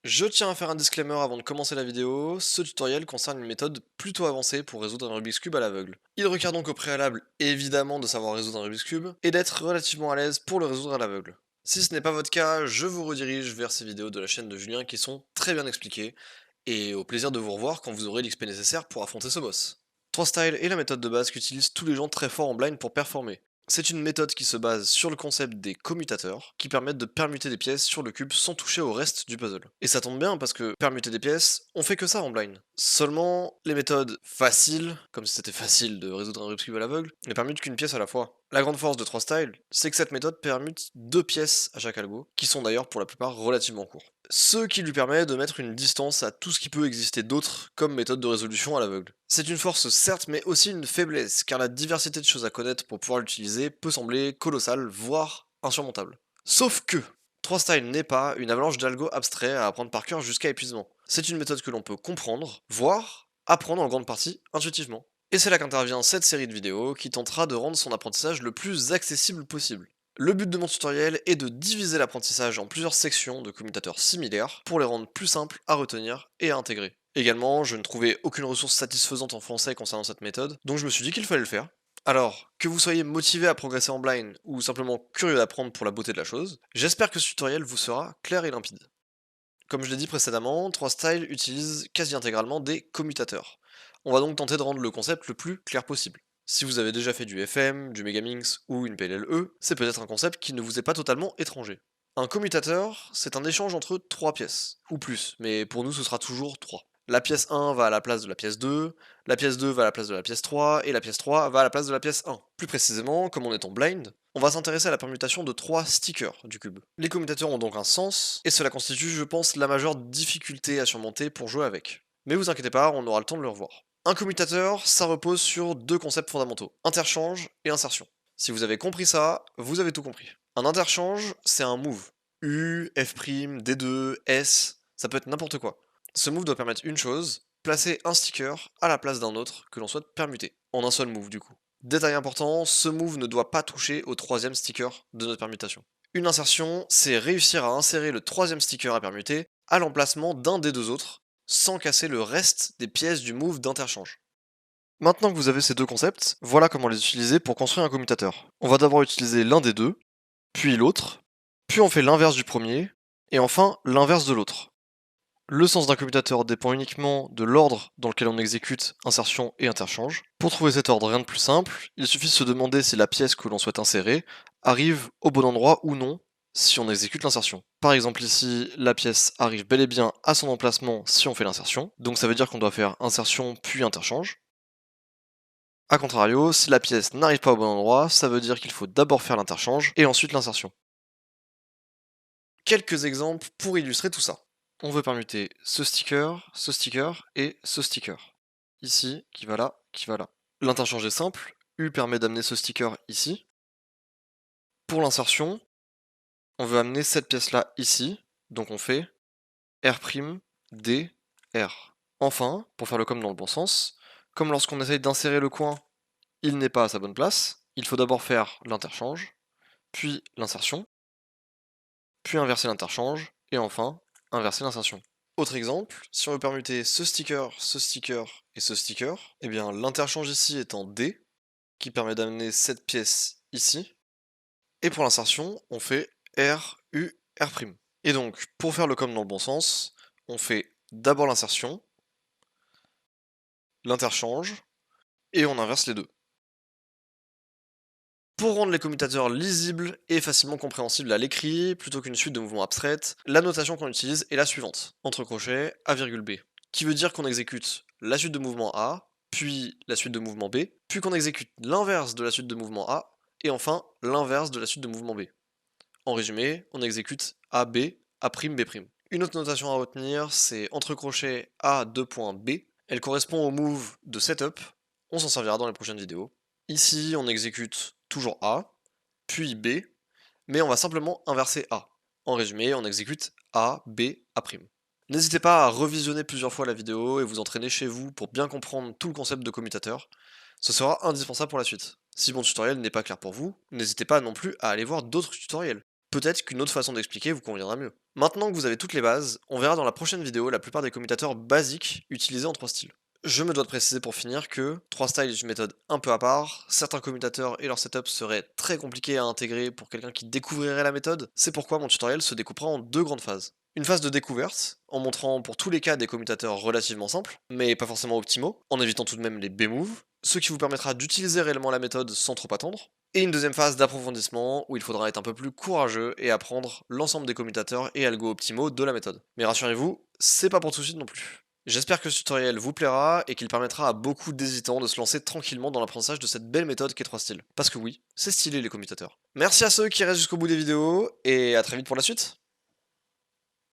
Je tiens à faire un disclaimer avant de commencer la vidéo, ce tutoriel concerne une méthode plutôt avancée pour résoudre un Rubik's Cube à l'aveugle. Il requiert donc au préalable, évidemment, de savoir résoudre un Rubik's Cube, et d'être relativement à l'aise pour le résoudre à l'aveugle. Si ce n'est pas votre cas, je vous redirige vers ces vidéos de la chaîne de Julien qui sont très bien expliquées, et au plaisir de vous revoir quand vous aurez l'XP nécessaire pour affronter ce boss. 3 Style est la méthode de base qu'utilisent tous les gens très forts en blind pour performer. C'est une méthode qui se base sur le concept des commutateurs, qui permettent de permuter des pièces sur le cube sans toucher au reste du puzzle. Et ça tombe bien parce que permuter des pièces, on fait que ça en blind. Seulement, les méthodes faciles, comme si c'était facile de résoudre un Rubik's Cube à l'aveugle, ne permutent qu'une pièce à la fois. La grande force de 3 Style, c'est que cette méthode permute 2 pièces à chaque algo, qui sont d'ailleurs pour la plupart relativement courts. Ce qui lui permet de mettre une distance à tout ce qui peut exister d'autre comme méthode de résolution à l'aveugle. C'est une force certes, mais aussi une faiblesse, car la diversité de choses à connaître pour pouvoir l'utiliser peut sembler colossale, voire insurmontable. Sauf que 3 Style n'est pas une avalanche d'algo abstraits à apprendre par cœur jusqu'à épuisement. C'est une méthode que l'on peut comprendre, voire apprendre en grande partie intuitivement. Et c'est là qu'intervient cette série de vidéos qui tentera de rendre son apprentissage le plus accessible possible. Le but de mon tutoriel est de diviser l'apprentissage en plusieurs sections de commutateurs similaires pour les rendre plus simples à retenir et à intégrer. Également, je ne trouvais aucune ressource satisfaisante en français concernant cette méthode, donc je me suis dit qu'il fallait le faire. Alors, que vous soyez motivé à progresser en blind ou simplement curieux d'apprendre pour la beauté de la chose, j'espère que ce tutoriel vous sera clair et limpide. Comme je l'ai dit précédemment, 3 Style utilise quasi intégralement des commutateurs. On va donc tenter de rendre le concept le plus clair possible. Si vous avez déjà fait du FM, du Megaminx ou une PLLE, c'est peut-être un concept qui ne vous est pas totalement étranger. Un commutateur, c'est un échange entre 3 pièces, ou plus, mais pour nous ce sera toujours 3. La pièce 1 va à la place de la pièce 2, la pièce 2 va à la place de la pièce 3, et la pièce 3 va à la place de la pièce 1. Plus précisément, comme on est en blind, on va s'intéresser à la permutation de 3 stickers du cube. Les commutateurs ont donc un sens, et cela constitue, je pense, la majeure difficulté à surmonter pour jouer avec. Mais vous inquiétez pas, on aura le temps de le revoir. Un commutateur, ça repose sur 2 concepts fondamentaux, interchange et insertion. Si vous avez compris ça, vous avez tout compris. Un interchange, c'est un move. U, F', D2, S, ça peut être n'importe quoi. Ce move doit permettre une chose, placer un sticker à la place d'un autre que l'on souhaite permuter, en un seul move du coup. Détail important, ce move ne doit pas toucher au 3ème sticker de notre permutation. Une insertion, c'est réussir à insérer le 3ème sticker à permuter à l'emplacement d'un des 2 autres, sans casser le reste des pièces du move d'interchange. Maintenant que vous avez ces 2 concepts, voilà comment les utiliser pour construire un commutateur. On va d'abord utiliser l'un des deux, puis l'autre, puis on fait l'inverse du premier, et enfin l'inverse de l'autre. Le sens d'un commutateur dépend uniquement de l'ordre dans lequel on exécute insertion et interchange. Pour trouver cet ordre, rien de plus simple, il suffit de se demander si la pièce que l'on souhaite insérer arrive au bon endroit ou non si on exécute l'insertion. Par exemple ici, la pièce arrive bel et bien à son emplacement si on fait l'insertion, donc ça veut dire qu'on doit faire insertion puis interchange. A contrario, si la pièce n'arrive pas au bon endroit, ça veut dire qu'il faut d'abord faire l'interchange et ensuite l'insertion. Quelques exemples pour illustrer tout ça. On veut permuter ce sticker et ce sticker. Ici, qui va là, qui va là. L'interchange est simple, U permet d'amener ce sticker ici. Pour l'insertion, on veut amener cette pièce-là ici, donc on fait R', D, R. Enfin, pour faire le com dans le bon sens, comme lorsqu'on essaye d'insérer le coin, il n'est pas à sa bonne place, il faut d'abord faire l'interchange, puis l'insertion, puis inverser l'interchange, et enfin, inverser l'insertion. Autre exemple, si on veut permuter ce sticker et ce sticker, eh bien l'interchange ici est en D, qui permet d'amener cette pièce ici, et pour l'insertion, on fait R, U, R'. Et donc, pour faire le com dans le bon sens, on fait d'abord l'insertion, l'interchange, et on inverse les deux. Pour rendre les commutateurs lisibles et facilement compréhensibles à l'écrit, plutôt qu'une suite de mouvements abstraits, la notation qu'on utilise est la suivante, entre crochets A,B, qui veut dire qu'on exécute la suite de mouvements A, puis la suite de mouvements B, puis qu'on exécute l'inverse de la suite de mouvements A, et enfin l'inverse de la suite de mouvements B. En résumé, on exécute A, B, A', B'. Une autre notation à retenir, c'est entre crochets A, B. Elle correspond au move de setup, on s'en servira dans les prochaines vidéos. Ici, on exécute toujours A, puis B, mais on va simplement inverser A. En résumé, on exécute A, B, A'. N'hésitez pas à revisionner plusieurs fois la vidéo et vous entraîner chez vous pour bien comprendre tout le concept de commutateur. Ce sera indispensable pour la suite. Si mon tutoriel n'est pas clair pour vous, n'hésitez pas non plus à aller voir d'autres tutoriels. Peut-être qu'une autre façon d'expliquer vous conviendra mieux. Maintenant que vous avez toutes les bases, on verra dans la prochaine vidéo la plupart des commutateurs basiques utilisés en 3 styles. Je me dois de préciser pour finir que 3 styles est une méthode un peu à part, certains commutateurs et leur setup seraient très compliqués à intégrer pour quelqu'un qui découvrirait la méthode, c'est pourquoi mon tutoriel se découpera en 2 grandes phases. Une phase de découverte, en montrant pour tous les cas des commutateurs relativement simples, mais pas forcément optimaux, en évitant tout de même les B-moves, ce qui vous permettra d'utiliser réellement la méthode sans trop attendre. Et une deuxième phase d'approfondissement, où il faudra être un peu plus courageux et apprendre l'ensemble des commutateurs et algo optimaux de la méthode. Mais rassurez-vous, c'est pas pour tout de suite non plus. J'espère que ce tutoriel vous plaira et qu'il permettra à beaucoup d'hésitants de se lancer tranquillement dans l'apprentissage de cette belle méthode qu'est 3 styles. Parce que oui, c'est stylé les commutateurs. Merci à ceux qui restent jusqu'au bout des vidéos et à très vite pour la suite.